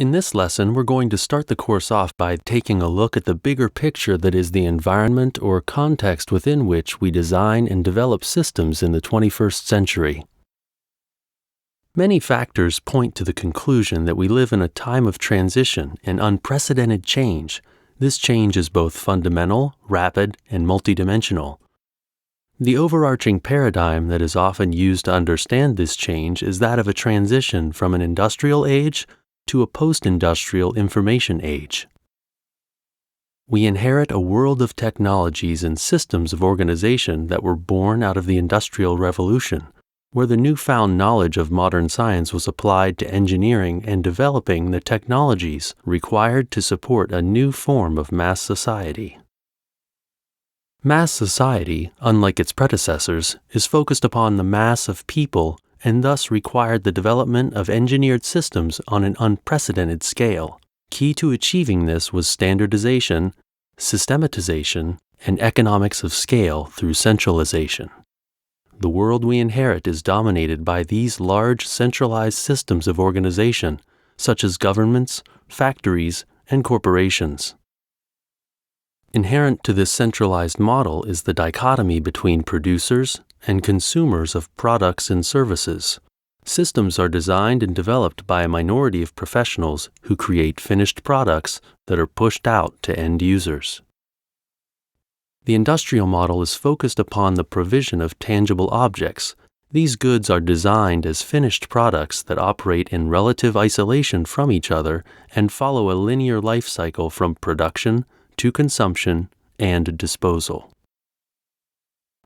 In this lesson, we're going to start the course off by taking a look at the bigger picture that is the environment or context within which we design and develop systems in the 21st century. Many factors point to the conclusion that we live in a time of transition and unprecedented change. This change is both fundamental, rapid, and multidimensional. The overarching paradigm that is often used to understand this change is that of a transition from an industrial age to a post-industrial information age. We inherit a world of technologies and systems of organization that were born out of the Industrial Revolution, where the newfound knowledge of modern science was applied to engineering and developing the technologies required to support a new form of mass society. Mass society, unlike its predecessors, is focused upon the mass of people and thus required the development of engineered systems on an unprecedented scale. Key to achieving this was standardization, systematization, and economics of scale through centralization. The world we inherit is dominated by these large centralized systems of organization, such as governments, factories, and corporations. Inherent to this centralized model is the dichotomy between producers and consumers of products and services. Systems are designed and developed by a minority of professionals who create finished products that are pushed out to end users. The industrial model is focused upon the provision of tangible objects. These goods are designed as finished products that operate in relative isolation from each other and follow a linear life cycle from production to consumption and disposal.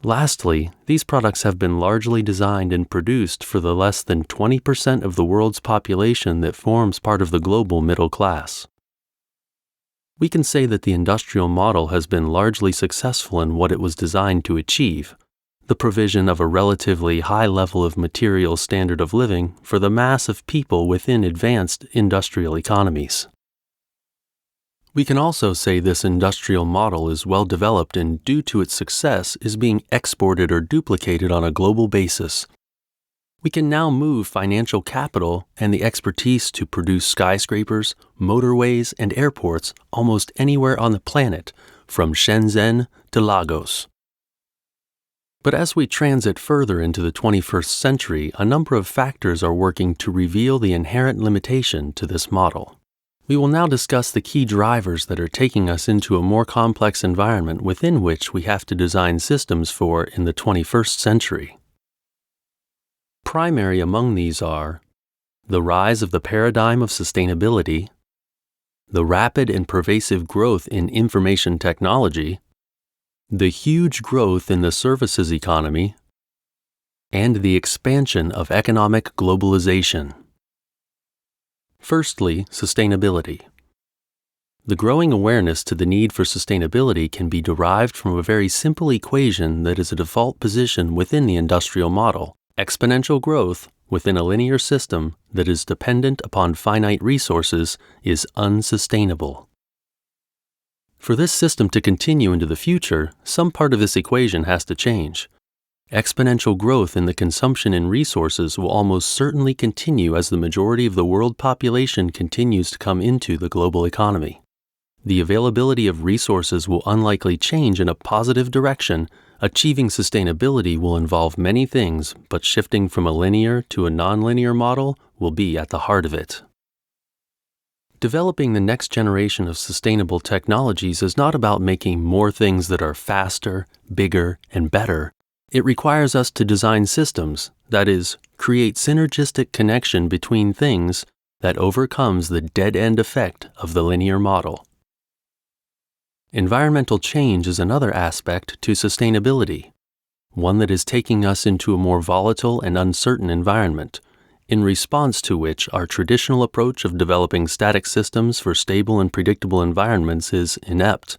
Lastly, these products have been largely designed and produced for the less than 20% of the world's population that forms part of the global middle class. We can say that the industrial model has been largely successful in what it was designed to achieve, the provision of a relatively high level of material standard of living for the mass of people within advanced industrial economies. We can also say this industrial model is well developed and, due to its success, is being exported or duplicated on a global basis. We can now move financial capital and the expertise to produce skyscrapers, motorways, and airports almost anywhere on the planet, from Shenzhen to Lagos. But as we transit further into the 21st century, a number of factors are working to reveal the inherent limitation to this model. We will now discuss the key drivers that are taking us into a more complex environment within which we have to design systems for in the 21st century. Primary among these are the rise of the paradigm of sustainability, the rapid and pervasive growth in information technology, the huge growth in the services economy, and the expansion of economic globalization. Firstly, sustainability. The growing awareness to the need for sustainability can be derived from a very simple equation that is a default position within the industrial model: exponential growth within a linear system that is dependent upon finite resources is unsustainable. For this system to continue into the future, some part of this equation has to change. Exponential growth in the consumption in resources will almost certainly continue as the majority of the world population continues to come into the global economy. The availability of resources will unlikely change in a positive direction. Achieving sustainability will involve many things, but shifting from a linear to a nonlinear model will be at the heart of it. Developing the next generation of sustainable technologies is not about making more things that are faster, bigger, and better. It requires us to design systems, that is, create synergistic connection between things that overcomes the dead-end effect of the linear model. Environmental change is another aspect to sustainability, one that is taking us into a more volatile and uncertain environment, in response to which our traditional approach of developing static systems for stable and predictable environments is inept,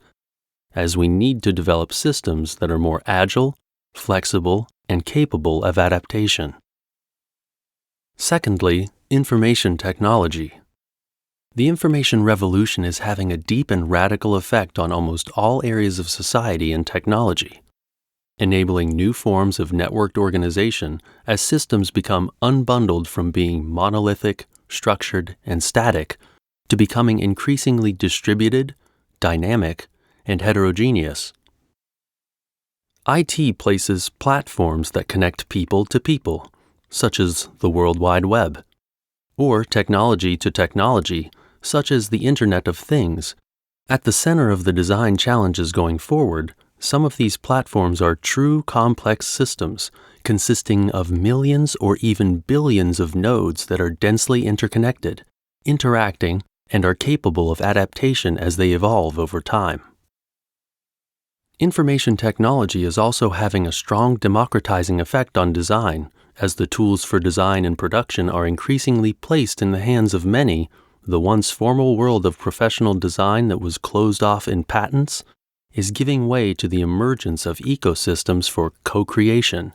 as we need to develop systems that are more agile, flexible, and capable of adaptation. Secondly, information technology. The information revolution is having a deep and radical effect on almost all areas of society and technology, enabling new forms of networked organization as systems become unbundled from being monolithic, structured, and static to becoming increasingly distributed, dynamic, and heterogeneous. IT places platforms that connect people to people, such as the World Wide Web, or technology to technology, such as the Internet of Things. At the center of the design challenges going forward, some of these platforms are true complex systems consisting of millions or even billions of nodes that are densely interconnected, interacting, and are capable of adaptation as they evolve over time. Information technology is also having a strong democratizing effect on design, as the tools for design and production are increasingly placed in the hands of many. The once formal world of professional design that was closed off in patents is giving way to the emergence of ecosystems for co-creation,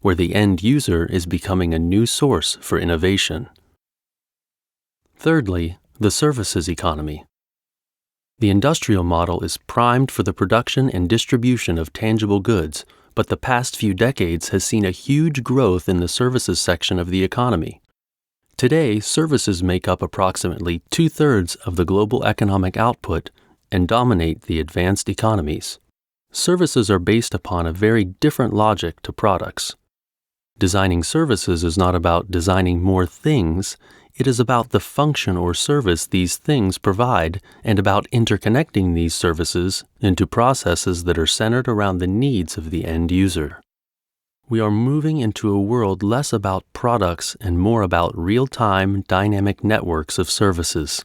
where the end user is becoming a new source for innovation. Thirdly, the services economy. The industrial model is primed for the production and distribution of tangible goods, but the past few decades has seen a huge growth in the services section of the economy. Today, services make up approximately 2/3 of the global economic output and dominate the advanced economies. Services are based upon a very different logic to products. Designing services is not about designing more things, it is about the function or service these things provide and about interconnecting these services into processes that are centered around the needs of the end user. We are moving into a world less about products and more about real-time, dynamic networks of services.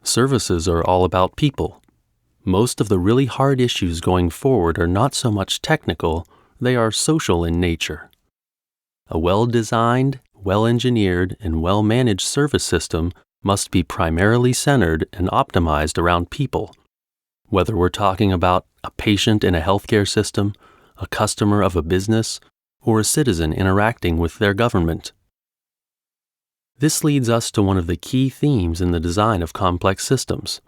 Services are all about people. Most of the really hard issues going forward are not so much technical, they are social in nature. A well-designed, well-engineered, and well-managed service system must be primarily centered and optimized around people. Whether we're talking about a patient in a healthcare system, a customer of a business, or a citizen interacting with their government. This leads us to one of the key themes in the design of complex systems.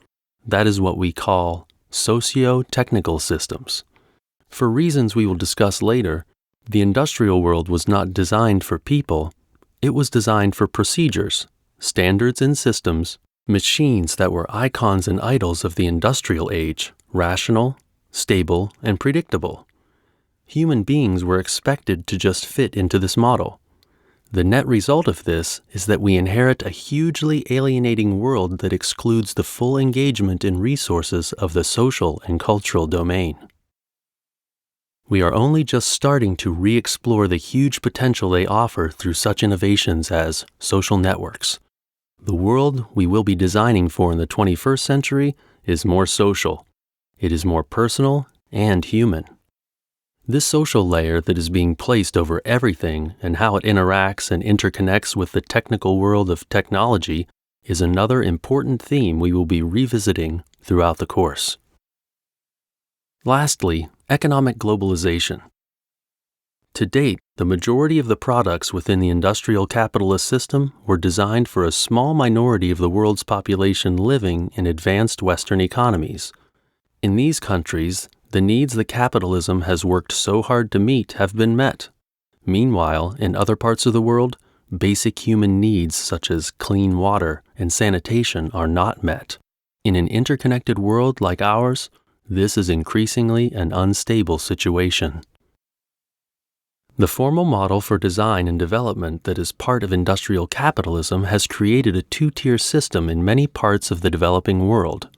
That is what we call socio-technical systems. For reasons we will discuss later, the industrial world was not designed for people, it was designed for procedures, standards and systems, machines that were icons and idols of the industrial age, rational, stable, and predictable. Human beings were expected to just fit into this model. The net result of this is that we inherit a hugely alienating world that excludes the full engagement in resources of the social and cultural domain. We are only just starting to re-explore the huge potential they offer through such innovations as social networks. The world we will be designing for in the 21st century is more social. It is more personal and human. This social layer that is being placed over everything and how it interacts and interconnects with the technical world of technology is another important theme we will be revisiting throughout the course. Lastly, economic globalization. To date, the majority of the products within the industrial capitalist system were designed for a small minority of the world's population living in advanced Western economies. In these countries, the needs that capitalism has worked so hard to meet have been met. Meanwhile, in other parts of the world, basic human needs such as clean water and sanitation are not met. In an interconnected world like ours, this is increasingly an unstable situation. The formal model for design and development that is part of industrial capitalism has created a two-tier system in many parts of the developing world,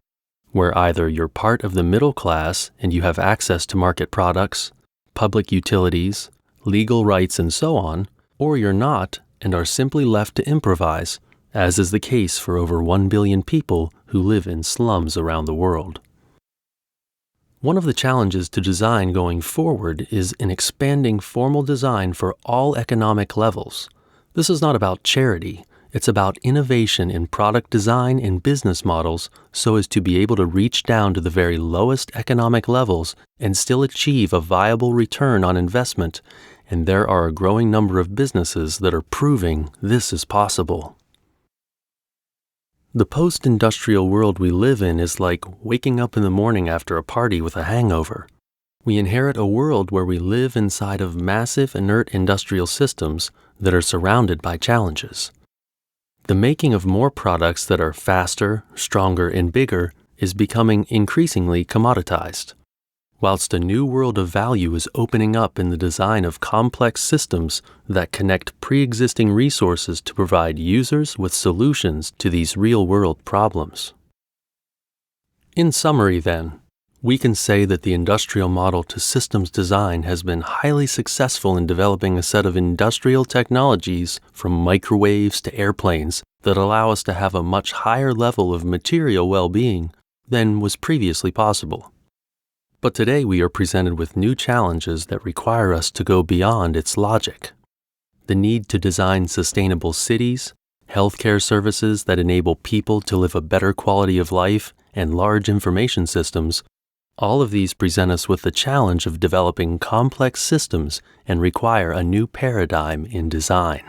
where either you're part of the middle class and you have access to market products, public utilities, legal rights, and so on, or you're not and are simply left to improvise, as is the case for over 1 billion people who live in slums around the world. One of the challenges to design going forward is in expanding formal design for all economic levels. This is not about charity, it's about innovation in product design and business models so as to be able to reach down to the very lowest economic levels and still achieve a viable return on investment, and there are a growing number of businesses that are proving this is possible. The post-industrial world we live in is like waking up in the morning after a party with a hangover. We inherit a world where we live inside of massive inert industrial systems that are surrounded by challenges. The making of more products that are faster, stronger, and bigger is becoming increasingly commoditized, whilst a new world of value is opening up in the design of complex systems that connect pre-existing resources to provide users with solutions to these real-world problems. In summary, then, we can say that the industrial model to systems design has been highly successful in developing a set of industrial technologies from microwaves to airplanes that allow us to have a much higher level of material well-being than was previously possible. But today we are presented with new challenges that require us to go beyond its logic. The need to design sustainable cities, healthcare services that enable people to live a better quality of life, and large information systems, all of these present us with the challenge of developing complex systems and require a new paradigm in design.